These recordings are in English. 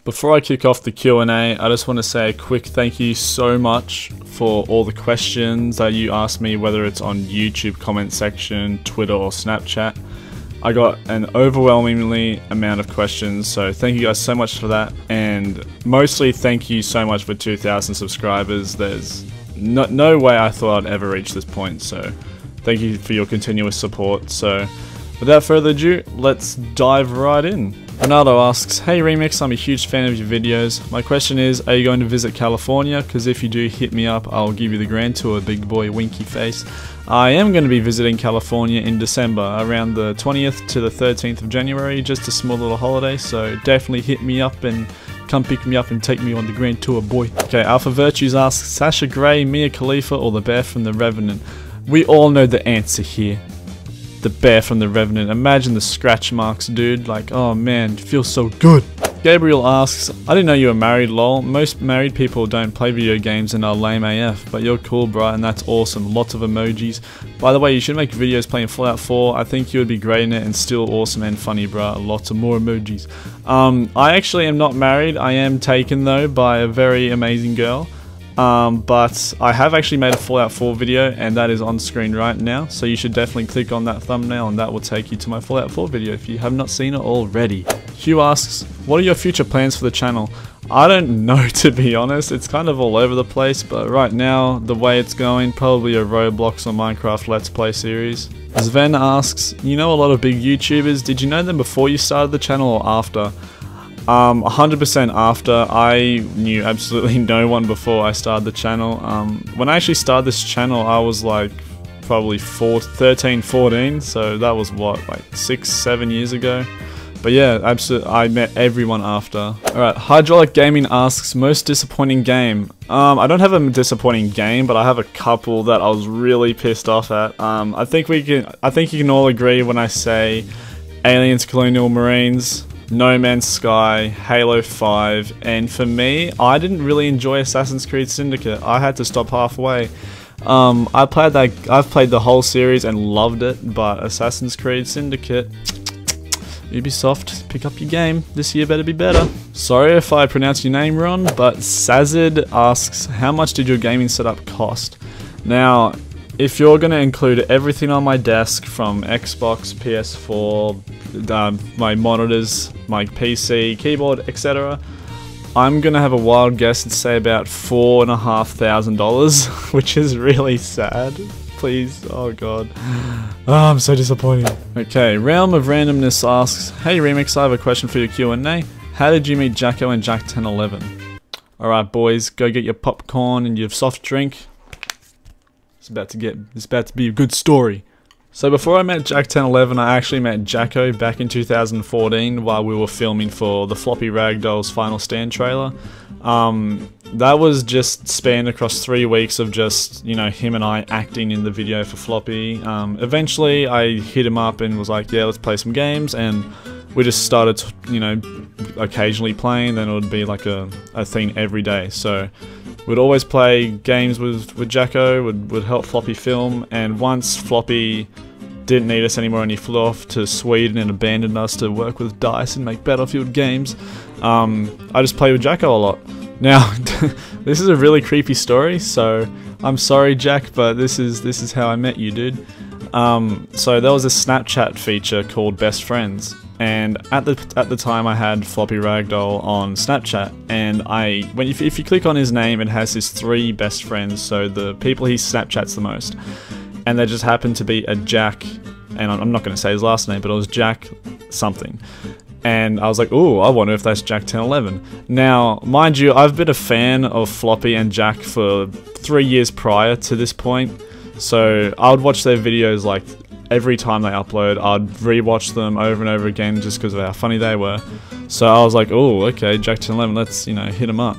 Before I kick off the Q&A, I just want to say a quick thank you so much for all the questions that you asked me, whether it's on YouTube comment section, Twitter or Snapchat. I got an overwhelmingly amount of questions, so thank you guys so much for that, and mostly thank you so much for 2,000 subscribers. There's no way I thought I'd ever reach this point, so thank you for your continuous support. So without further ado, let's dive right in. Ronaldo asks, "Hey Remix, I'm a huge fan of your videos. My question is, are you going to visit California? Because if you do, hit me up, I'll give you the grand tour, big boy winky face." I am going to be visiting California in December, around the 20th to the 13th of January, just a small little holiday, so definitely hit me up and come pick me up and take me on the grand tour, boy. Okay, Alpha Virtues asks, Sasha Grey, Mia Khalifa, or the bear from The Revenant? We all know the answer here. The bear from The Revenant. Imagine the scratch marks, dude. Like, oh man, it feels so good. Gabriel asks, I didn't know you were married, lol. Most married people don't play video games and are lame AF, but you're cool, bruh, and that's awesome. Lots of emojis. By the way, you should make videos playing Fallout 4. I think you would be great in it and still awesome and funny, bruh. Lots of more emojis. I actually am not married. I am taken, though, by a very amazing girl. But I have actually made a Fallout 4 video, and that is on screen right now, so you should definitely click on that thumbnail and that will take you to my Fallout 4 video if you have not seen it already. Hugh asks, what are your future plans for the channel? I don't know, to be honest. It's kind of all over the place, but right now, the way it's going, probably a Roblox or Minecraft Let's Play series. Sven asks, you know a lot of big YouTubers, did you know them before you started the channel or after? 100% after. I knew absolutely no one before I started the channel. When I actually started this channel, I was like probably 13, 14, so that was what, like 6-7 years ago. But yeah, absolutely, I met everyone after. Alright, Hydraulic Gaming asks, most disappointing game? I don't have a disappointing game, but I have a couple that I was really pissed off at. I think you can all agree when I say Aliens Colonial Marines, No Man's Sky, Halo 5, and for me, I didn't really enjoy Assassin's Creed Syndicate. I had to stop halfway. I've played the whole series and loved it, but Assassin's Creed Syndicate, Ubisoft, pick up your game. This year better be better. Sorry if I pronounced your name wrong, but Sazid asks, how much did your gaming setup cost? Now, if you're going to include everything on my desk from Xbox, PS4, my monitors, my PC, keyboard, etc., I'm going to have a wild guess and say about $4,500, which is really sad. Please, oh god. Oh, I'm so disappointed. Okay, Realm of Randomness asks, hey Remix, I have a question for your Q&A. How did you meet Jacko and Jack 1011? Alright boys, go get your popcorn and your soft drink. It's about to be a good story. So before I met Jack 1011, I actually met Jacko back in 2014 while we were filming for the Floppy Ragdoll's Final Stand trailer. That was just spanned across 3 weeks of just, you know, him and I acting in the video for Floppy. Eventually I hit him up and was like, yeah, let's play some games, and we just started, you know, occasionally playing, then it would be like a thing every day. So we'd always play games with Jacko, would help Floppy film, and once Floppy didn't need us anymore and he flew off to Sweden and abandoned us to work with DICE and make Battlefield games, I just played with Jacko a lot. Now, this is a really creepy story, so I'm sorry Jack, but this is how I met you, dude. So there was a Snapchat feature called Best Friends, and at the time I had Floppy Ragdoll on Snapchat, and if you click on his name, it has his 3 best friends, so the people he Snapchats the most, and there just happened to be a Jack, and I'm not going to say his last name, but it was Jack something. And I was like, ooh, I wonder if that's Jack 1011. Now, mind you, I've been a fan of Floppy and Jack for 3 years prior to this point, so I would watch their videos like every time they upload. I'd rewatch them over and over again just because of how funny they were. So I was like, oh, okay, Jack 1011, let's, you know, hit him up.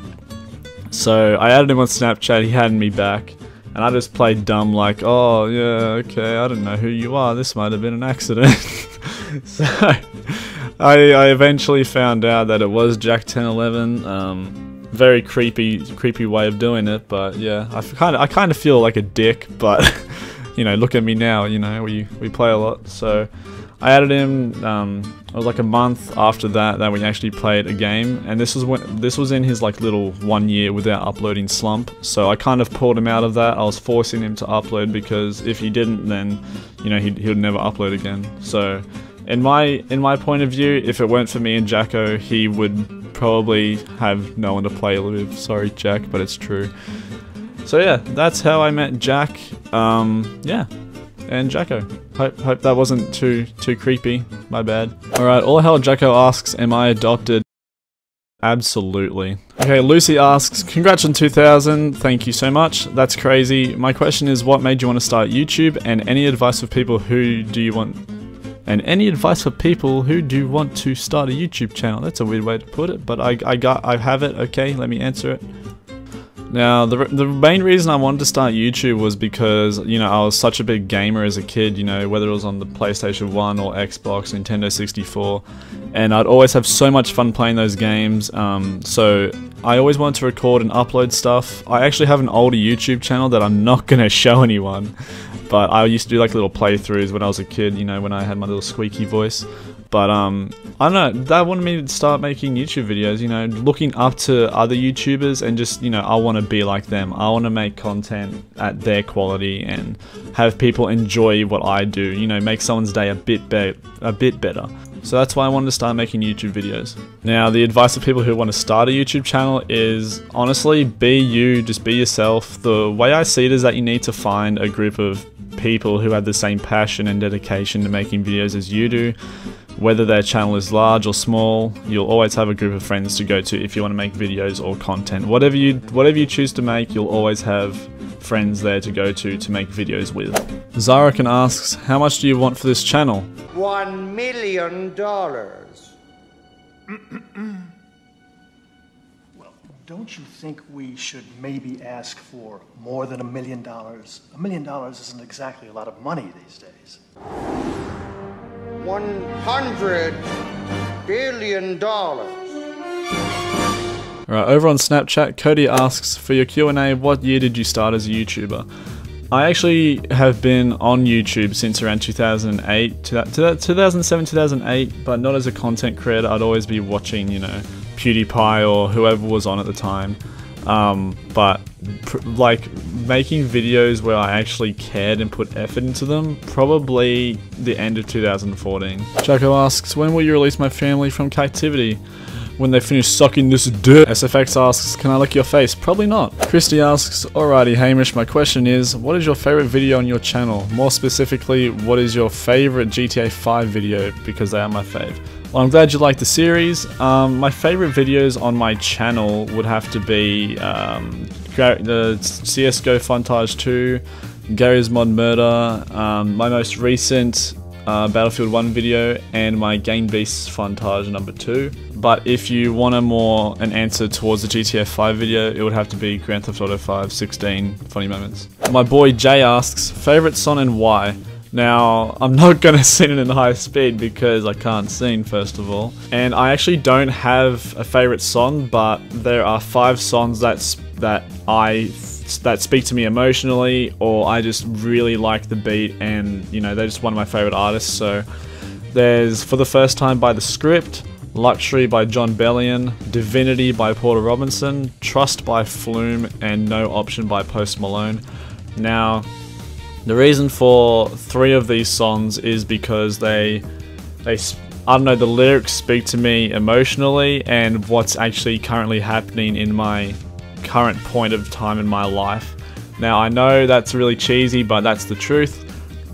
So I added him on Snapchat, he added me back, and I just played dumb like, oh, yeah, okay, I don't know who you are, this might have been an accident. So I eventually found out that it was Jack 1011. Very creepy way of doing it, but yeah, I kind of feel like a dick, but you know, look at me now, you know, we play a lot. So I added him, It was like a month after that we actually played a game, and this was in his like little 1 year without uploading slump. So I kind of pulled him out of that. I was forcing him to upload because if he didn't, then you know he would never upload again. So in my point of view, if it weren't for me and Jacko, he would probably have no one to play with. Sorry, Jack, but it's true. So yeah, that's how I met Jack. Yeah, and Jacko. Hope that wasn't too creepy. My bad. All right, all hell Jacko asks, am I adopted? Absolutely. Okay, Lucy asks, congrats on 2000. Thank you so much. That's crazy. My question is, what made you want to start YouTube, and any advice for people who do you want? And any advice for people who do want to start a YouTube channel? That's a weird way to put it, but I have it. Okay, let me answer it. Now, the main reason I wanted to start YouTube was because, you know, I was such a big gamer as a kid, you know, whether it was on the PlayStation 1 or Xbox, Nintendo 64, and I'd always have so much fun playing those games, so I always wanted to record and upload stuff. I actually have an older YouTube channel that I'm not going to show anyone, but I used to do like little playthroughs when I was a kid, you know, when I had my little squeaky voice. But I don't know, that wanted me to start making YouTube videos, you know, looking up to other YouTubers and just, you know, I want to be like them. I want to make content at their quality and have people enjoy what I do, you know, make someone's day a bit better. So that's why I wanted to start making YouTube videos. Now, the advice for people who want to start a YouTube channel is, honestly, be you, just be yourself. The way I see it is that you need to find a group of people who have the same passion and dedication to making videos as you do. Whether their channel is large or small, you'll always have a group of friends to go to if you want to make videos or content. Whatever you choose to make, you'll always have friends there to go to make videos with. Zarekien asks, how much do you want for this channel? $1 million. Well, don't you think we should maybe ask for more than $1 million? $1 million isn't exactly a lot of money these days. $100 billion. Alright, over on Snapchat, Cody asks, for your Q&A, what year did you start as a YouTuber? I actually have been on YouTube since around 2008, 2007, 2008, but not as a content creator. I'd always be watching, you know, PewDiePie or whoever was on at the time. But like making videos where I actually cared and put effort into them, probably the end of 2014. Jacko asks, when will you release my family from captivity? When they finish sucking this dick. SFX asks, can I lick your face? Probably not. Christy asks, alrighty Hamish, my question is, what is your favorite video on your channel? More specifically, what is your favorite GTA 5 video? Because they are my fave. Well, I'm glad you like the series. My favorite videos on my channel would have to be the CSGO Funtage 2, Gary's Mod Murder, my most recent Battlefield 1 video, and my Game Beasts Funtage number 2. But if you want an answer towards the GTA 5 video, it would have to be Grand Theft Auto 5 16 funny moments. My boy Jay asks, favorite song and why? Now, I'm not going to sing it in high speed because I can't sing, first of all. And I actually don't have a favorite song, but there are 5 songs that speak to me emotionally, or I just really like the beat, and you know, they're just one of my favorite artists. So there's For the First Time by The Script, Luxury by John Bellion, Divinity by Porter Robinson, Trust by Flume, and No Option by Post Malone. Now, the reason for 3 of these songs is because I don't know, the lyrics speak to me emotionally and what's actually currently happening in my current point of time in my life. Now, I know that's really cheesy, but that's the truth.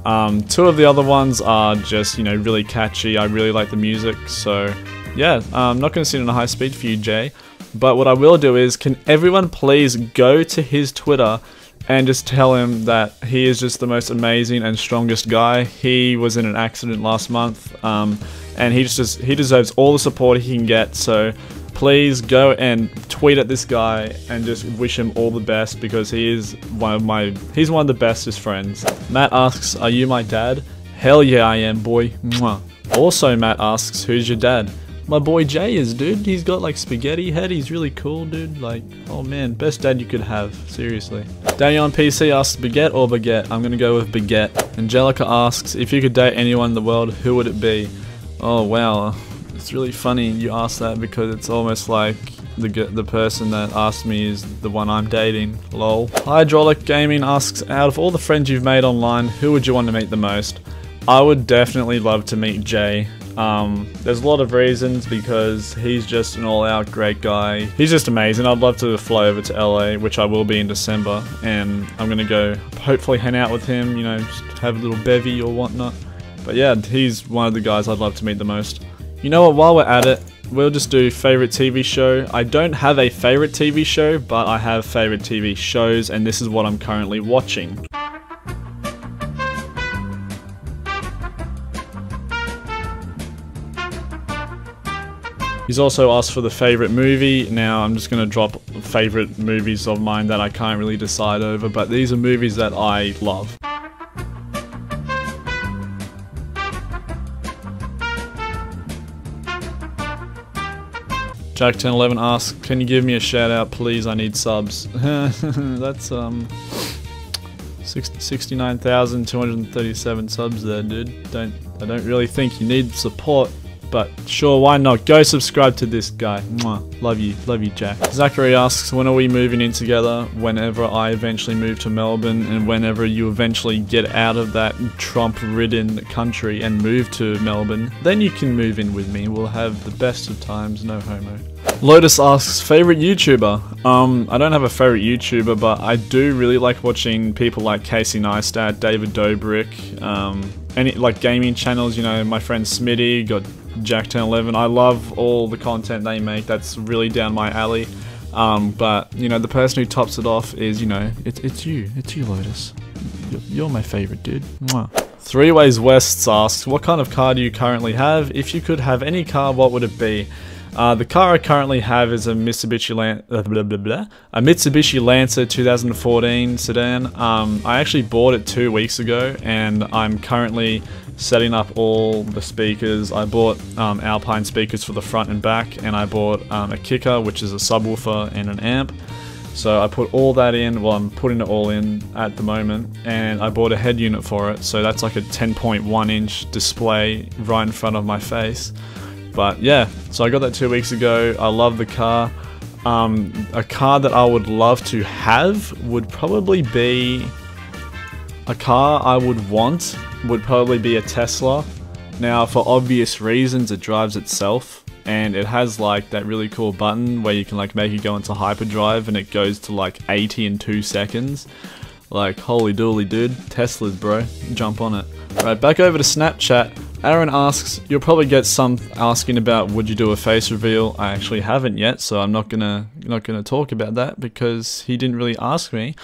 2 of the other ones are just, you know, really catchy. I really like the music, so yeah, I'm not going to sing in a high speed for you, Jay. But what I will do is, can everyone please go to his Twitter and just tell him that he is just the most amazing and strongest guy. He was in an accident last month, and he deserves all the support he can get. So please go and tweet at this guy and just wish him all the best, because he is one of the bestest friends. Matt asks, are you my dad? Hell yeah, I am, boy. Mwah. Also, Matt asks, who's your dad? My boy Jay is, dude. He's got like spaghetti head. He's really cool, dude. Like, oh man, best dad you could have. Seriously. Daniel on PC asks, baguette or baguette? I'm gonna go with baguette. Angelica asks, if you could date anyone in the world, who would it be? Oh wow, it's really funny you asked that because it's almost like the person that asked me is the one I'm dating. Lol. Hydraulic Gaming asks, out of all the friends you've made online, who would you want to meet the most? I would definitely love to meet Jay. There's a lot of reasons because he's just an all-out great guy. He's just amazing. I'd love to fly over to LA, which I will be in December, and I'm gonna go hopefully hang out with him, you know, just have a little bevy or whatnot. But yeah, he's one of the guys I'd love to meet the most. You know what, while we're at it, we'll just do favorite TV show. I don't have a favorite TV show, but I have favorite TV shows, and this is what I'm currently watching. He's also asked for the favorite movie. Now I'm just going to drop favorite movies of mine that I can't really decide over, but these are movies that I love. Jack1011 asks, can you give me a shout out please, I need subs. That's 69,237 subs there, dude. I don't really think you need support, but sure, why not? Go subscribe to this guy. Mwah. Love you, Jack. Zachary asks, when are we moving in together? Whenever I eventually move to Melbourne, and whenever you eventually get out of that Trump-ridden country and move to Melbourne, then you can move in with me. We'll have the best of times, no homo. Lotus asks, favorite YouTuber? I don't have a favorite YouTuber, but I do really like watching people like Casey Neistat, David Dobrik, any like gaming channels, you know, my friend Smitty, got Jack1011. I love all the content they make. That's really down my alley. But you know, the person who tops it off is, you know, it's you, Lotus. You're my favorite, dude. Mwah. Three Ways West asks, what kind of car do you currently have? If you could have any car, what would it be? The car I currently have is a Mitsubishi Lancer 2014 sedan. I actually bought it 2 weeks ago, and I'm currently setting up all the speakers. I bought Alpine speakers for the front and back, and I bought a kicker, which is a subwoofer and an amp. So I put all that in, well, I'm putting it all in at the moment, and I bought a head unit for it, so that's like a 10.1 inch display right in front of my face. But yeah, so I got that 2 weeks ago. I love the car. A car that I would love to have would probably be a car I would want would probably be a Tesla. Now, for obvious reasons, it drives itself, and it has like that really cool button where you can like make it go into hyperdrive, and it goes to like 80 in 2 seconds. Like, holy dooly, dude. Teslas, bro. Jump on it. Right, back over to Snapchat. Aaron asks, you'll probably get some asking about would you do a face reveal. I actually haven't yet, so I'm not gonna talk about that because he didn't really ask me.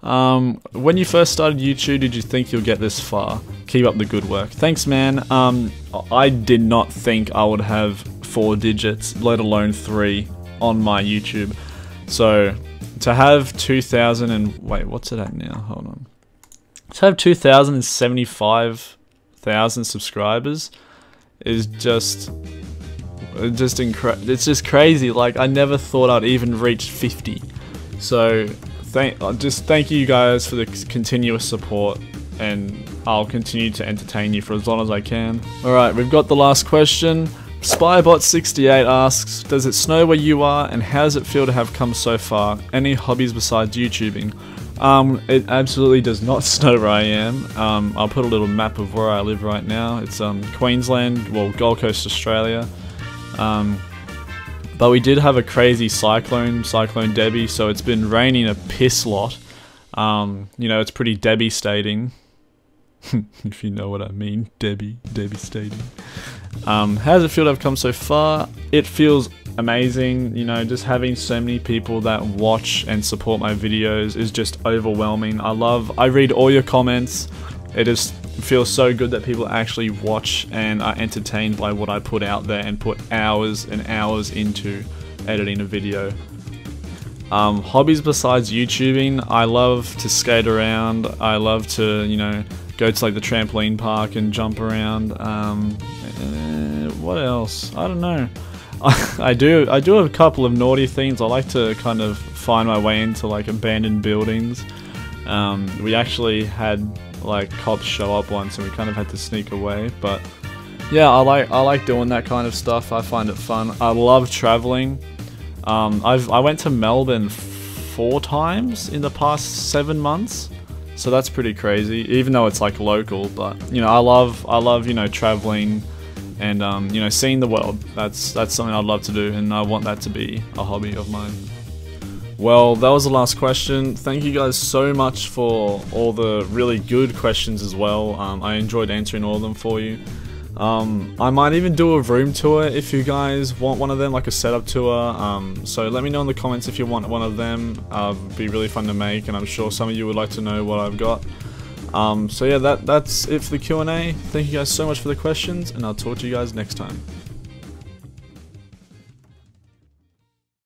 When you first started YouTube, did you think you'll get this far? Keep up the good work. Thanks, man. I did not think I would have 4 digits, let alone 3, on my YouTube. So to have 2,000 and wait, what's it at now? Hold on. To have 2,075,000 subscribers is just it's just crazy. Like, I never thought I'd even reach 50. So thank you guys for the continuous support, and I'll continue to entertain you for as long as I can. Alright, we've got the last question. Spybot68 asks, does it snow where you are, and how does it feel to have come so far? Any hobbies besides YouTubing? It absolutely does not snow where I am. I'll put a little map of where I live right now. It's Queensland, well, Gold Coast, Australia. But we did have a crazy Cyclone Debbie, so it's been raining a piss lot. You know, it's pretty devastating. If you know what I mean, devastating. How does it feel to have come so far? It feels amazing, you know, just having so many people that watch and support my videos is just overwhelming. I read all your comments. It just feels so good that people actually watch and are entertained by what I put out there and put hours and hours into editing a video. Hobbies besides YouTubing, I love to skate around. I love to, you know, go to like the trampoline park and jump around. What else? I don't know. I do have a couple of naughty things. I like to kind of find my way into like abandoned buildings. We actually had like cops show up once and we kind of had to sneak away, but yeah, I like doing that kind of stuff. I find it fun. I love traveling. I went to Melbourne 4 times in the past 7 months, so that's pretty crazy. Even though it's like local, but you know, I love you know, traveling and you know, seeing the world. That's something I'd love to do, and I want that to be a hobby of mine. Well, that was the last question. Thank you guys so much for all the really good questions as well. I enjoyed answering all of them for you. I might even do a room tour if you guys want one of them, like a setup tour. So let me know in the comments if you want one of them. It'd be really fun to make, and I'm sure some of you would like to know what I've got. So yeah, that's it for the Q&A. Thank you guys so much for the questions, and I'll talk to you guys next time.